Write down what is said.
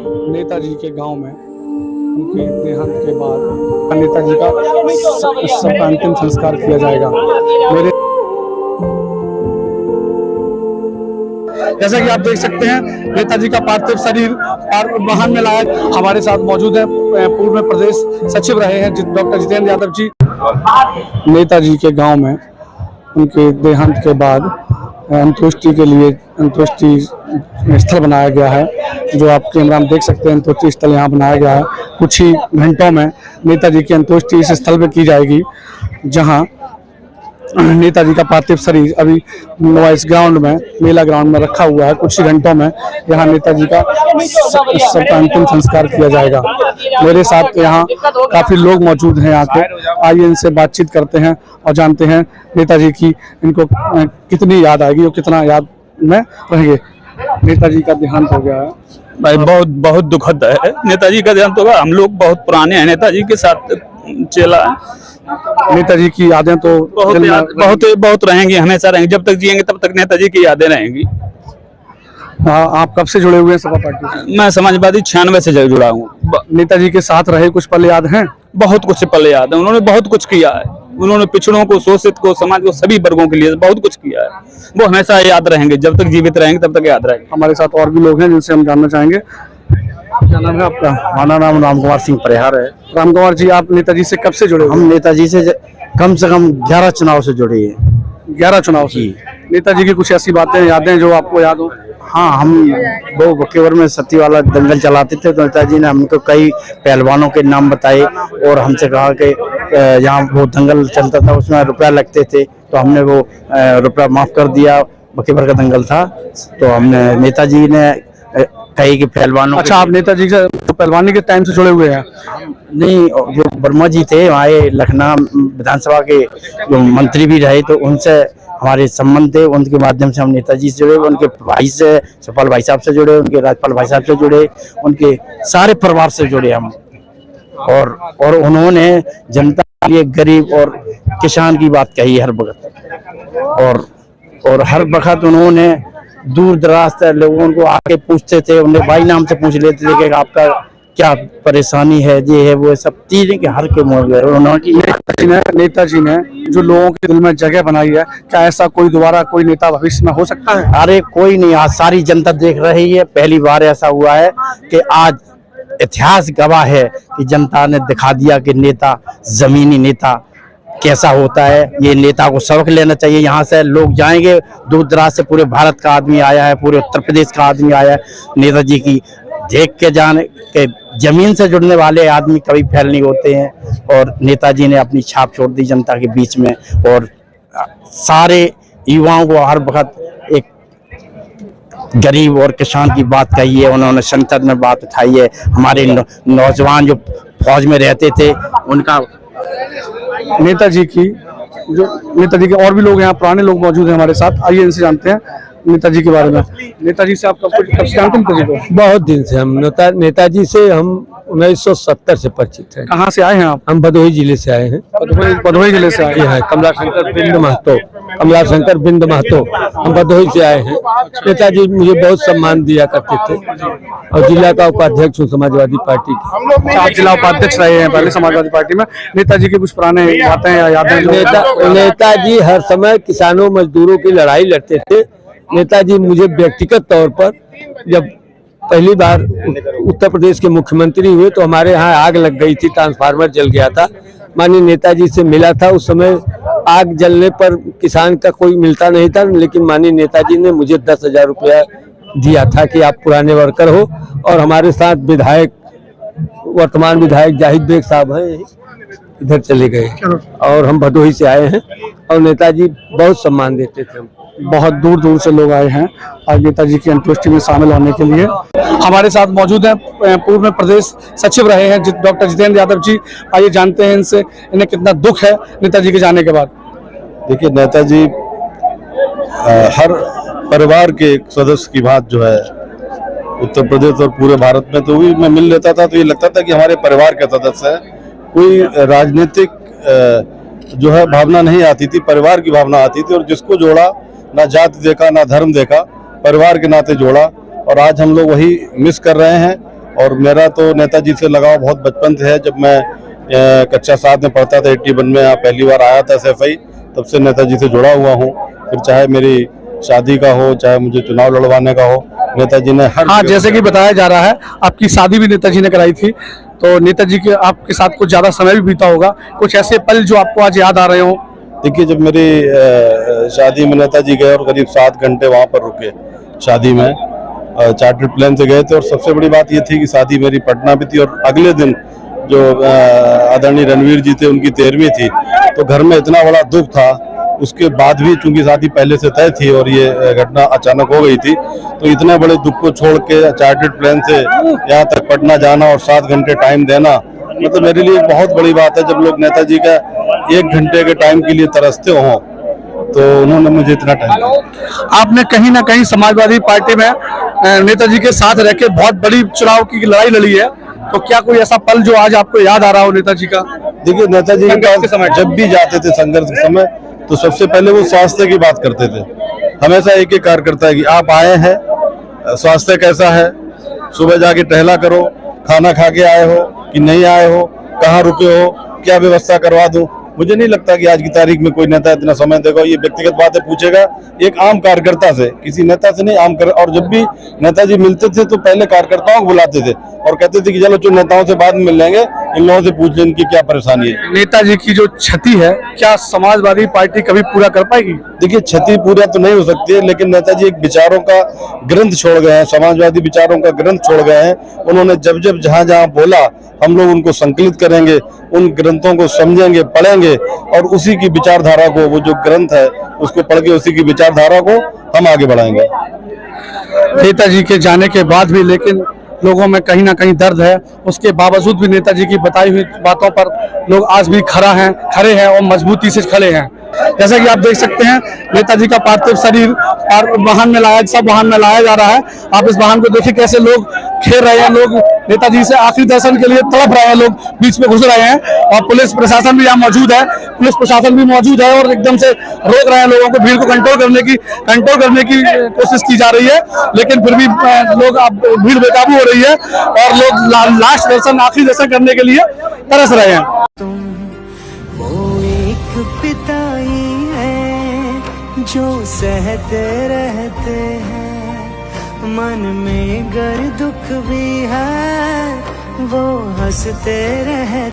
नेताजी के गांव में उनके देहांत के बाद नेताजी का सबका अंतिम संस्कार किया जाएगा। मेरे जैसा कि आप देख सकते हैं नेताजी का पार्थिव शरीर वाहन में लाया। हमारे साथ मौजूद है पूर्व में प्रदेश सचिव रहे हैं डॉक्टर जितेंद्र यादव जी। नेताजी के गांव में उनके देहांत के बाद अंत्येष्टि के लिए अंत्येष्टि स्थल बनाया गया है, जो आप कैमरा में देख सकते हैं। अंत्येष्टि स्थल यहाँ बनाया गया है। कुछ ही घंटों में नेताजी की अंत्येष्टि इस स्थल पर की जाएगी, जहाँ नेताजी का पार्थिव शरीर अभी इस ग्राउंड में, मेला ग्राउंड में रखा हुआ है। कुछ ही घंटों में यहाँ नेताजी का सबका अंतिम संस्कार किया जाएगा। मेरे साथ यहाँ काफी लोग मौजूद हैं यहाँ के। आइए इनसे बातचीत करते हैं और जानते हैं नेताजी की इनको कितनी याद आएगी और कितना याद में रहेंगे। नेताजी का देहांत हो गया है भाई, बहुत बहुत दुखद है। नेताजी का देहांत होगा। हम लोग बहुत पुराने हैं, नेताजी के साथ चला। नेताजी की यादें तो बहुत रहेंगी, हमेशा रहेंगी। जब तक जिएंगे तब तक नेताजी की यादें रहेंगी। आप कब से जुड़े हुए हैं सपा पार्टी से? मैं समाजवादी 96 से जुड़ा हूँ। नेताजी के साथ रहे कुछ पल याद हैं? बहुत कुछ पल याद है। उन्होंने बहुत कुछ किया है। उन्होंने पिछड़ों को, शोषित को, समाज को, सभी वर्गों के लिए बहुत कुछ किया है। वो हमेशा याद रहेंगे। जब तक जीवित रहेंगे तब तक याद रहेंगे। हमारे साथ और भी लोग हैं जिनसे हम जानना चाहेंगे। क्या नाम है आपका? हमारा नाम राम कुमार सिंह परिहार है। राम कुमार जी, आप नेताजी से कब से जुड़े? हम नेताजी से कम 11 चुनाव से जुड़े हैं। 11 चुनाव से? नेताजी की कुछ ऐसी बातें, यादें जो आपको याद हो? हाँ, हम वो बकेवर में सती वाला दंगल चलाते थे, तो नेताजी ने हमको कई पहलवानों के नाम बताए और हमसे कहा कि यहाँ वो दंगल चलता था, उसमें रुपया लगते थे, तो हमने वो रुपया माफ कर दिया। बकेवर का दंगल था, तो हमने नेताजी ने कही कि पहलवानों। अच्छा, आप नेताजी से पहलवानी के टाइम से जुड़े हुए हैं? नहीं, जो वर्मा जी थे वहाँ लखनऊ विधानसभा के जो मंत्री भी रहे, तो उनसे हमारे संबंध थे। उनके माध्यम से हम नेताजी से जुड़े, उनके भाई से, सफल भाई साहब से जुड़े, उनके राजपाल भाई साहब से जुड़े, उनके सारे परिवार से जुड़े हम। और उन्होंने जनता के लिए, गरीब और किसान की बात कही हर वक्त। और हर वक्त उन्होंने दूर दराज से लोगों को आके पूछते थे, उन्हें भाई नाम से पूछ लेते थे कि आपका क्या परेशानी है, ये है वो, सब चीजें के हर के मोड़ गए। नेताजी ने जो लोगों के दिल में जगह बनाई है, क्या ऐसा कोई दोबारा कोई नेता भविष्य में हो सकता है? अरे कोई नहीं, आज सारी जनता देख रही है। पहली बार ऐसा हुआ है कि आज इतिहास गवाह है कि जनता ने दिखा दिया कि नेता, जमीनी नेता कैसा होता है। ये नेता को सबक लेना चाहिए। यहाँ से लोग जाएंगे, दूर दराज से पूरे भारत का आदमी आया है, पूरे उत्तर प्रदेश का आदमी आया है। नेताजी की देख के जाने के जमीन से जुड़ने वाले आदमी कभी फेल नहीं होते हैं। और नेताजी ने अपनी छाप छोड़ दी जनता के बीच में, और सारे युवाओं को हर वक्त एक गरीब और किसान की बात कही है। उन्होंने संसद में बात उठाई है। हमारे नौजवान जो फौज में रहते थे, उनका नेताजी के और भी लोग यहाँ पुराने लोग मौजूद हैं हमारे साथ। आइए इनसे जानते हैं नेताजी के बारे में। नेताजी से आप कब से जानते हैं? नेताजी को बहुत दिन से हम नेताजी से हम 1970 से परिचित हैं। कहाँ से आए हैं आप? हम भदोही जिले से आए हैं। भदोही जिले से आए हैं। कमलाशंकर बिंद महतो हम भदोही से आए हैं। नेताजी मुझे बहुत सम्मान दिया करते थे, और जिला का उपाध्यक्ष हूँ समाजवादी पार्टी की। आप जिला उपाध्यक्ष रहे हैं पहले समाजवादी पार्टी में। नेताजी की कुछ पुराने बातें या यादें? नेताजी हर समय किसानों मजदूरों की लड़ाई लड़ते थे। नेताजी मुझे व्यक्तिगत तौर पर, जब पहली बार उत्तर प्रदेश के मुख्यमंत्री हुए तो हमारे यहाँ आग लग गई थी, ट्रांसफार्मर जल गया था। माननीय नेताजी से मिला था। उस समय आग जलने पर किसान का कोई मिलता नहीं था, लेकिन माननीय नेताजी ने मुझे 10,000 रुपया दिया था कि आप पुराने वर्कर हो। और हमारे साथ विधायक, वर्तमान विधायक जाहिद बेग साहब हैं, इधर चले गए, और हम भदोही से आए हैं। और नेताजी बहुत सम्मान देते थे। बहुत दूर दूर से लोग आए हैं और नेताजी की अंत्येष्टि में शामिल होने के लिए। हमारे साथ मौजूद हैं पूर्व में प्रदेश सचिव रहे हैं डॉक्टर जितेंद्र यादव जी। आइए जानते हैं इनसे, इन्हें कितना दुख है नेताजी के जाने के बाद। देखिए, नेताजी हर परिवार के एक सदस्य की बात जो है उत्तर प्रदेश और पूरे भारत में, तो भी मैं मिल लेता था तो ये लगता था कि हमारे परिवार के सदस्य है। कोई राजनीतिक जो है भावना नहीं आती थी, परिवार की भावना आती थी। और जिसको जोड़ा, ना जाति देखा ना धर्म देखा, परिवार के नाते जोड़ा। और आज हम लोग वही मिस कर रहे हैं। और मेरा तो नेताजी से लगाव बहुत बचपन से है। जब मैं कक्षा 7 में पढ़ता था 81 में, यहाँ पहली बार आया था SFI, तब से नेताजी से जुड़ा हुआ हूँ। फिर चाहे मेरी शादी का हो, चाहे मुझे चुनाव लड़वाने का हो, नेताजी ने हर हाँ, जैसे कि बताया जा रहा है आपकी शादी भी नेताजी ने कराई थी, तो नेताजी के आपके साथ कुछ ज्यादा समय भी बीता होगा। कुछ ऐसे पल जो आपको आज याद आ रहे हो? देखिए, जब मेरी शादी में नेताजी गए और करीब 7 घंटे वहाँ पर रुके शादी में, चार्टर्ड प्लेन से गए थे। और सबसे बड़ी बात ये थी कि शादी मेरी पटना में थी और अगले दिन जो आदरणीय रणवीर जी थे उनकी 13वीं थी, तो घर में इतना बड़ा दुख था। उसके बाद भी चूंकि शादी पहले से तय थी और ये घटना अचानक हो गई थी, तो इतने बड़े दुख को छोड़ के चार्टर्ड प्लेन से यहाँ तक पटना जाना और 7 घंटे टाइम देना, मतलब मेरे लिए एक बहुत बड़ी बात है। जब लोग नेताजी का 1 घंटे के टाइम के लिए तरसते हों, तो उन्होंने मुझे इतना टाइम दिया। आपने कहीं ना कहीं समाजवादी पार्टी में नेताजी के साथ रह के बहुत बड़ी चुनाव की लड़ाई लड़ी है, तो क्या कोई ऐसा पल जो आज आपको याद आ रहा हो नेताजी का? देखिए, नेताजी के समय जब भी जाते थे संघर्ष के समय, तो सबसे पहले वो स्वास्थ्य की बात करते थे। हमेशा एक ही कार्यकर्ता है कि आप आए हैं, स्वास्थ्य कैसा है, सुबह जाके टहला करो, खाना खा के आए हो कि नहीं आए हो, कहाँ रुके हो, क्या व्यवस्था करवा दूं। मुझे नहीं लगता कि आज की तारीख में कोई नेता इतना समय देगा, ये व्यक्तिगत बातें पूछेगा एक आम कार्यकर्ता से, किसी नेता से नहीं। और जब भी नेताजी मिलते थे तो पहले कार्यकर्ताओं को बुलाते थे और कहते थे कि चलो जो नेताओं से बाद में मिल लेंगे, इन लोगों से पूछ लें इनकी क्या परेशानी है। नेताजी की जो क्षति है, क्या समाजवादी पार्टी कभी पूरा कर पाएगी? देखिए, क्षति पूरा तो नहीं हो सकती है, लेकिन नेताजी एक विचारों का ग्रंथ छोड़ गए हैं, समाजवादी विचारों का ग्रंथ छोड़ गए हैं। उन्होंने जब जब जहां जहां बोला, हम लोग उनको संकलित करेंगे, उन ग्रंथों को समझेंगे, पढ़ेंगे और उसी की विचारधारा को, वो जो ग्रंथ है उसको पढ़ के उसी की विचारधारा को हम आगे बढ़ाएंगे। नेताजी के जाने के बाद भी लेकिन लोगों में कहीं ना कहीं दर्द है, उसके बावजूद भी नेताजी की बताई हुई बातों पर लोग आज भी खड़े हैं और मजबूती से खड़े हैं। जैसा कि आप देख सकते हैं, नेताजी का पार्थिव शरीर वाहन में लाया जा रहा है। आप इस वाहन को देखिए, कैसे लोग खेल रहे हैं, लोग नेताजी से आखिरी दर्शन के लिए तड़प रहे हैं, लोग बीच में घुस रहे हैं और पुलिस प्रशासन भी यहाँ मौजूद है। पुलिस प्रशासन भी मौजूद है और एकदम से रोक रहे हैं लोगों को, भीड़ को कंट्रोल करने की कोशिश की जा रही है, लेकिन फिर भी लोग अब भीड़ बेकाबू हो रही है और लोग लास्ट दर्शन, आखिरी दर्शन करने के लिए तरस रहे हैं। वो एक पिताई है जो सहते रहते हैं, मन में गर दुख भी है वो हंसते रहते।